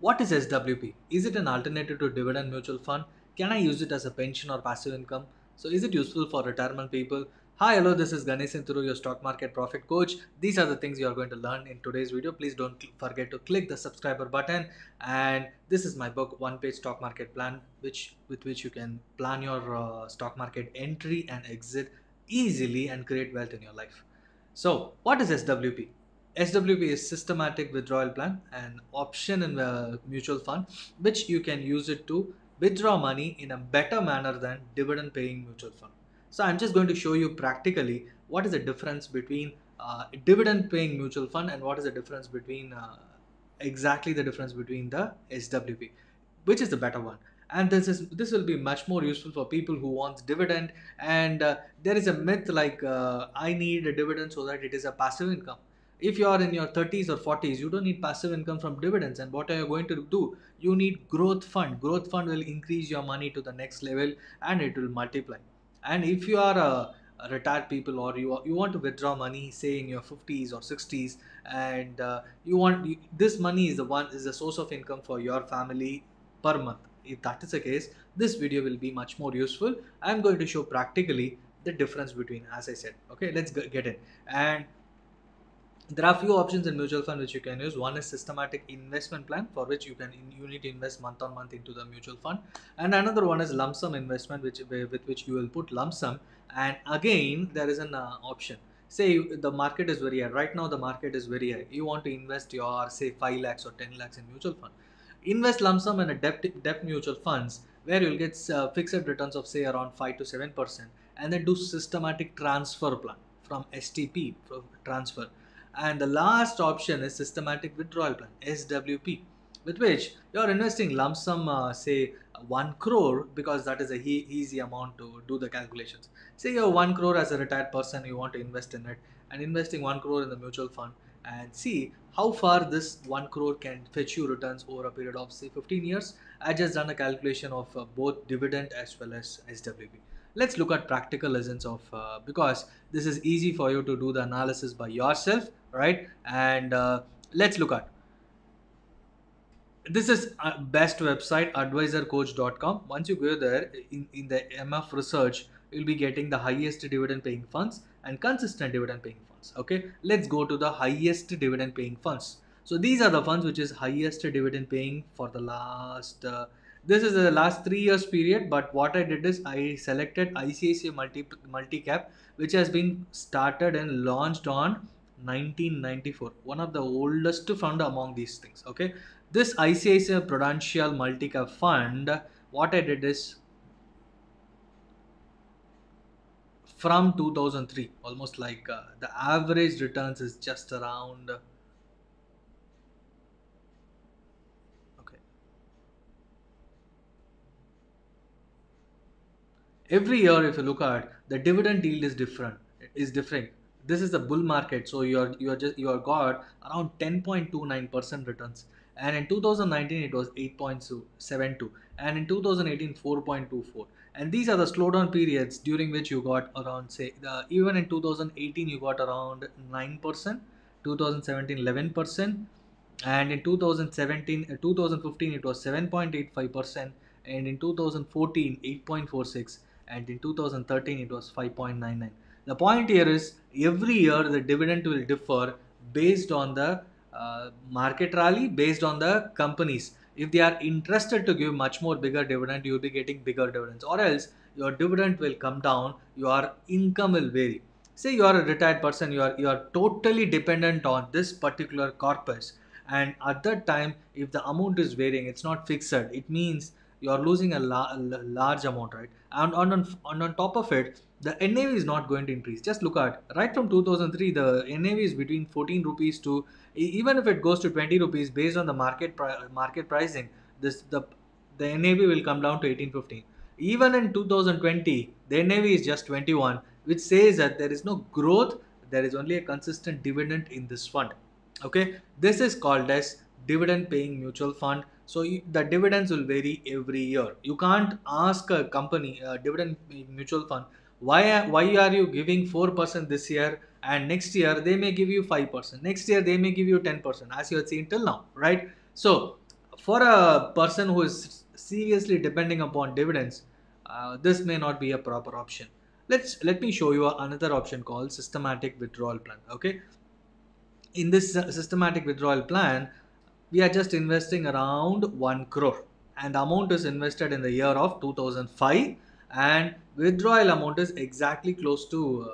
What is SWP? Is it an alternative to dividend mutual fund? Can I use it as a pension or passive income? So is it useful for retirement people? Hi, hello, this is Ganesh Through your stock market profit coach. These are the things you are going to learn in today's video. Please don't forget to click the subscriber button. And this is my book, One Page Stock Market Plan, with which you can plan your stock market entry and exit easily and create wealth in your life. So what is SWP? SWP is systematic withdrawal plan, an option in the mutual fund, which you can use it to withdraw money in a better manner than dividend paying mutual fund. So I'm just going to show you practically what is the difference between dividend paying mutual fund and what is the difference between exactly the difference between the SWP, which is the better one. And this will be much more useful for people who wants dividend. And there is a myth like I need a dividend so that it is a passive income. If you are in your 30s or 40s, you don't need passive income from dividends. And what are you going to do? You need growth fund. Growth fund will increase your money to the next level and it will multiply. And if you are a retired people, or you want to withdraw money say in your 50s or 60s, and this money is the source of income for your family per month. If that is the case, this video will be much more useful. I'm going to show practically the difference between, as I said. Okay, let's get in. And there are few options in mutual fund which you can use. One is systematic investment plan, for which you need to invest month on month into the mutual fund. And another one is lump sum investment, with which you will put lump sum. And again there is an option. Say the market is very high right now, the market is very high, you want to invest your say 5 lakhs or 10 lakhs in mutual fund. Invest lump sum in a debt mutual funds, where you'll get fixed returns of say around 5 to 7%, and then do systematic transfer plan from STP, from transfer. And the last option is systematic withdrawal plan, SWP, with which you are investing lump sum, say 1 crore, because that is a easy amount to do the calculations. Say you have 1 crore as a retired person, you want to invest in it, and investing 1 crore in the mutual fund, and see how far this 1 crore can fetch you returns over a period of say 15 years. I just done a calculation of both dividend as well as SWP. Let's look at practical lessons of because this is easy for you to do the analysis by yourself, right? And let's look at this is best website, advisorcoach.com. Once you go there, in the MF research, you'll be getting the highest dividend paying funds and consistent dividend paying funds. Okay, let's go to the highest dividend paying funds. So these are the funds which is highest dividend paying for the last this is the last 3 years period. But what I did is I selected ICICI multi-cap, which has been started and launched on 1994, one of the oldest fund among these things. Okay, this ICICI Prudential Multi-Cap Fund, what I did is from 2003, almost like the average returns is just around, okay, every year if you look at the dividend yield is different. This is the bull market, so you are got around 10.29% returns. And in 2019 it was 8.72, and in 2018 4.24. And these are the slowdown periods during which you got around say even in 2018 you got around 9%, 2017 11%, and in 2017 2015 it was 7.85%, and in 2014 8.46, and in 2013 it was 5.99. The point here is every year the dividend will differ based on the market rally, based on the companies. If they are interested to give much more bigger dividend, you will be getting bigger dividends, or else your dividend will come down, your income will vary. Say you are a retired person, you are totally dependent on this particular corpus, and at that time if the amount is varying, it's not fixed, it means you are losing a large amount, right? And on top of it, the NAV is not going to increase. Just look at right from 2003, the NAV is between 14 rupees to even if it goes to 20 rupees based on the market pricing, this the NAV will come down to 1815. Even in 2020 the NAV is just 21, which says that there is no growth, there is only a consistent dividend in this fund. Okay, this is called as dividend paying mutual fund. So the dividends will vary every year. You can't ask a company, a dividend mutual fund, why are you giving 4% this year, and next year they may give you 5%, next year they may give you 10%, as you have seen till now, right? So for a person who is seriously depending upon dividends, this may not be a proper option. Let me show you another option called systematic withdrawal plan. Okay, in this systematic withdrawal plan, we are just investing around 1 crore, and the amount is invested in the year of 2005, and withdrawal amount is exactly close to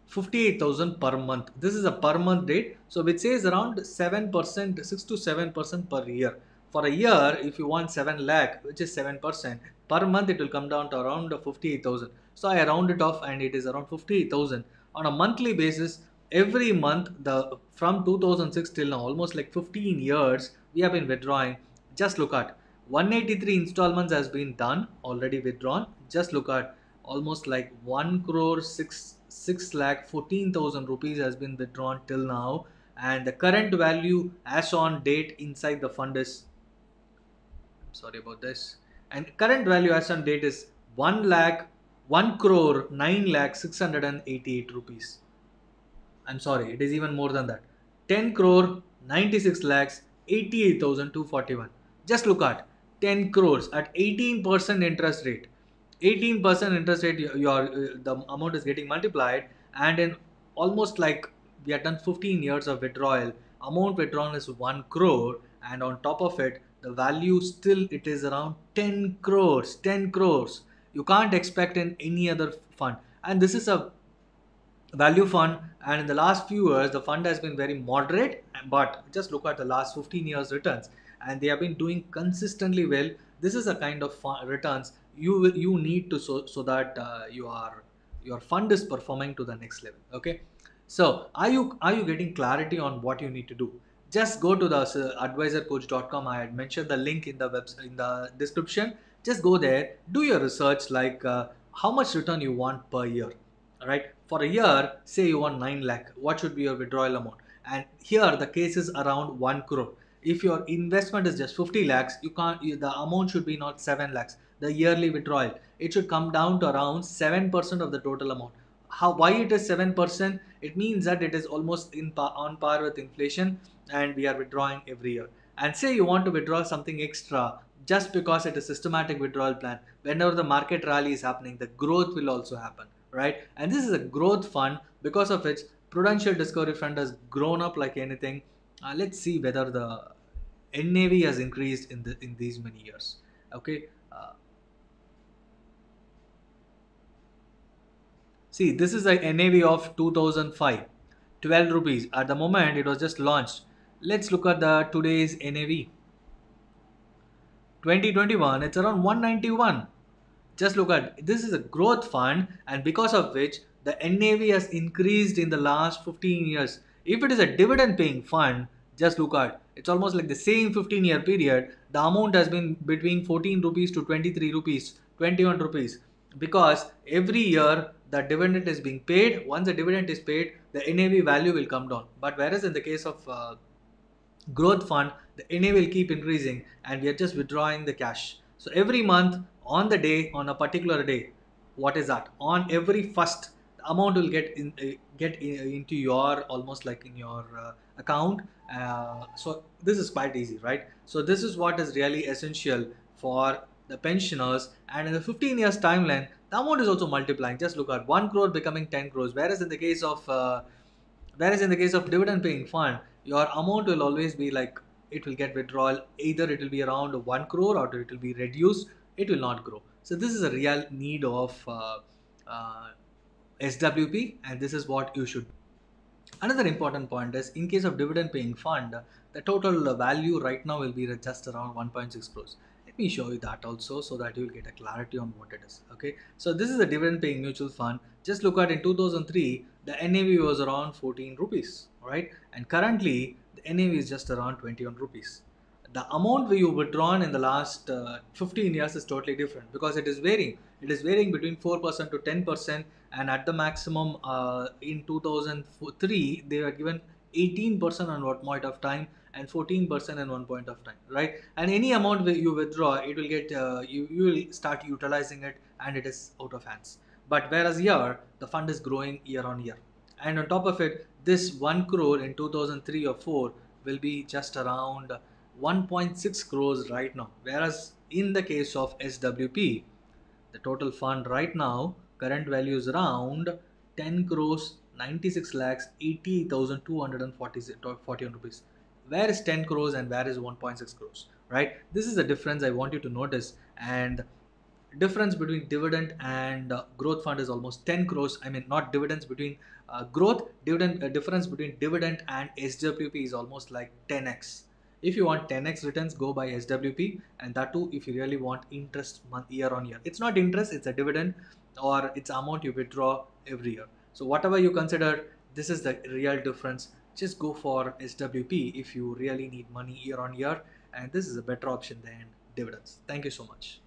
58,000 per month. This is a per month rate, so which says around 7%, 6 to 7% per year. For a year, if you want 7 lakh, which is 7%, per month it will come down to around 58,000. So I round it off and it is around 58,000 on a monthly basis. Every month, the from 2006 till now, almost like 15 years, we have been withdrawing. Just look at 183 installments has been done, already withdrawn. Just look at almost like 1 crore 6 lakh 14,000 rupees has been withdrawn till now, and the current value as on date inside the fund is, sorry about this, and current value as on date is 1 lakh 1 crore 9 lakh 688 rupees. I'm sorry, it is even more than that. 10 crore 96 lakhs 88,241. Just look at 10 crores at 18% interest rate. 18% interest rate, the amount is getting multiplied, and in almost like we have done 15 years of withdrawal, amount withdrawn is 1 crore, and on top of it, the value still it is around 10 crores. 10 crores. You can't expect in any other fund, and this is a value fund, and in the last few years the fund has been very moderate, but just look at the last 15 years returns, and they have been doing consistently well. This is a kind of returns you need to, so that your fund is performing to the next level. Okay, so are you getting clarity on what you need to do? Just go to the advisorcoach.com. I had mentioned the link in the website in the description. Just go there, do your research, like how much return you want per year. All right, for a year, say you want 9 lakh, what should be your withdrawal amount? And here the case is around 1 crore. If your investment is just 50 lakhs, the amount should be not 7 lakhs. The yearly withdrawal, it should come down to around 7% of the total amount. Why it is 7%? It means that it is almost on par with inflation, and we are withdrawing every year. And say you want to withdraw something extra, just because it is systematic withdrawal plan, whenever the market rally is happening, the growth will also happen, right? And this is a growth fund, because of which Prudential Discovery Fund has grown up like anything. Let's see whether the NAV has increased in these many years. Okay, see, this is a NAV of 2005, 12 rupees. At the moment, it was just launched. Let's look at the today's NAV. 2021, it's around 191. Just look at, this is a growth fund, and because of which the NAV has increased in the last 15 years. If it is a dividend paying fund, just look at, it's almost like the same 15-year period. The amount has been between 14 rupees to 23 rupees, 21 rupees, because every year the dividend is being paid. Once the dividend is paid, the NAV value will come down. But whereas in the case of growth fund, the NA will keep increasing, and we are just withdrawing the cash. So every month, on the day, on a particular day, what is that? On every first, the amount will into your, almost like in your account. So this is quite easy, right? So this is what is really essential for the pensioners, and in the 15 years timeline, the amount is also multiplying. Just look at 1 crore becoming 10 crores, whereas in the case of dividend paying fund, your amount will always be like, it will get withdrawal, either it will be around 1 crore or it will be reduced, it will not grow. So this is a real need of uh, SWP, and this is what you should. Another important point is, in case of dividend paying fund, the total value right now will be just around 1.6 crores. Let me show you that also, so that you will get a clarity on what it is. Okay, so this is a dividend paying mutual fund. Just look at, in 2003, the NAV was around 14 rupees, right? And currently the NAV is just around 21 rupees. The amount you withdrawn in the last 15 years is totally different, because it is varying. It is varying between 4% to 10%, and at the maximum, in 2003 they were given 18% on one point of time, and 14% in one point of time, right? And any amount you withdraw, it will get you will start utilizing it, and it is out of hands. But whereas here, the fund is growing year on year, and on top of it, this 1 crore in 2003 or 4 will be just around 1.6 crores right now, whereas in the case of SWP, the total fund right now, current value is around 10 crores 96 lakhs 80,241 rupees. Where is 10 crores and where is 1.6 crores? Right? This is the difference I want you to notice. And difference between dividend and growth fund is almost 10 crores. I mean, not dividends between growth, dividend, difference between dividend and SWP is almost like 10x. If you want 10x returns, go by SWP, and that too if you really want interest month year on year. It's not interest, it's a dividend, or it's amount you withdraw every year. So whatever you consider, this is the real difference. Just go for SWP if you really need money year on year, and this is a better option than dividends. Thank you so much.